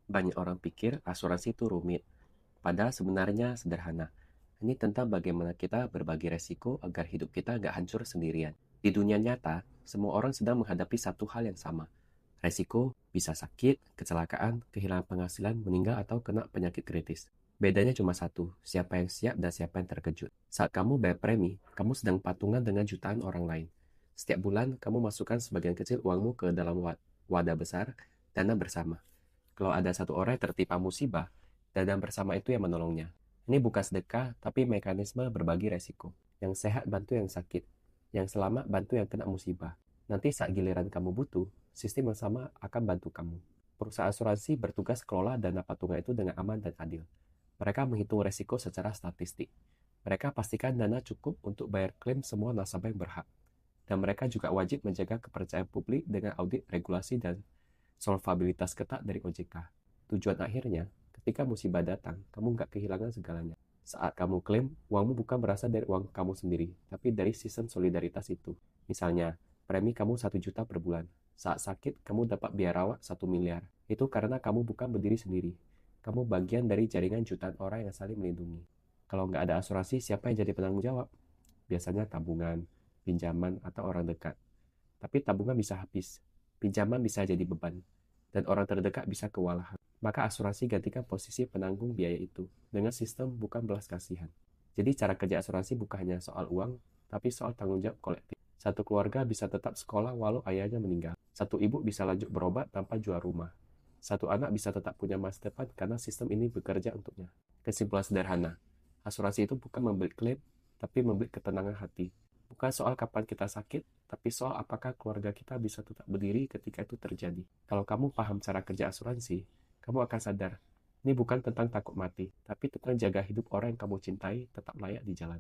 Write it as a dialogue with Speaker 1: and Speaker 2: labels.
Speaker 1: Banyak orang pikir asuransi itu rumit, padahal sebenarnya sederhana. Ini tentang bagaimana kita berbagi resiko agar hidup kita nggak hancur sendirian. Di dunia nyata, semua orang sedang menghadapi satu hal yang sama. Resiko bisa sakit, kecelakaan, kehilangan penghasilan, meninggal atau kena penyakit kritis. Bedanya cuma satu, siapa yang siap dan siapa yang terkejut. Saat kamu bayar premi, kamu sedang patungan dengan jutaan orang lain. Setiap bulan, kamu masukkan sebagian kecil uangmu ke dalam wadah besar, dana bersama. Kalau ada satu orang yang tertimpa musibah, dana bersama itu yang menolongnya. Ini bukan sedekah, tapi mekanisme berbagi resiko. Yang sehat bantu yang sakit, yang selamat bantu yang kena musibah. Nanti saat giliran kamu butuh, sistem yang sama akan bantu kamu. Perusahaan asuransi bertugas kelola dana patungan itu dengan aman dan adil. Mereka menghitung resiko secara statistik. Mereka pastikan dana cukup untuk bayar klaim semua nasabah yang berhak. Dan mereka juga wajib menjaga kepercayaan publik dengan audit regulasi dan solvabilitas ketat dari OJK. Tujuan akhirnya, ketika musibah datang, kamu nggak kehilangan segalanya. Saat kamu klaim, uangmu bukan berasal dari uang kamu sendiri, tapi dari sistem solidaritas itu. Misalnya, premi kamu 1 juta per bulan. Saat sakit, kamu dapat biaya rawat 1 miliar. Itu karena kamu bukan berdiri sendiri. Kamu bagian dari jaringan jutaan orang yang saling melindungi. Kalau nggak ada asuransi, siapa yang jadi penanggung jawab? Biasanya tabungan, pinjaman, atau orang dekat. Tapi tabungan bisa habis, pinjaman bisa jadi beban, dan orang terdekat bisa kewalahan. Maka asuransi gantikan posisi penanggung biaya itu dengan sistem bukan belas kasihan. Jadi cara kerja asuransi bukan hanya soal uang, tapi soal tanggung jawab kolektif. Satu keluarga bisa tetap sekolah walau ayahnya meninggal. Satu ibu bisa lanjut berobat tanpa jual rumah. Satu anak bisa tetap punya masa depan karena sistem ini bekerja untuknya. Kesimpulan sederhana, asuransi itu bukan membeli klaim, tapi membeli ketenangan hati. Bukan soal kapan kita sakit, tapi soal apakah keluarga kita bisa tetap berdiri ketika itu terjadi. Kalau kamu paham cara kerja asuransi, kamu akan sadar, ini bukan tentang takut mati, tapi tentang jaga hidup orang yang kamu cintai tetap layak di jalan.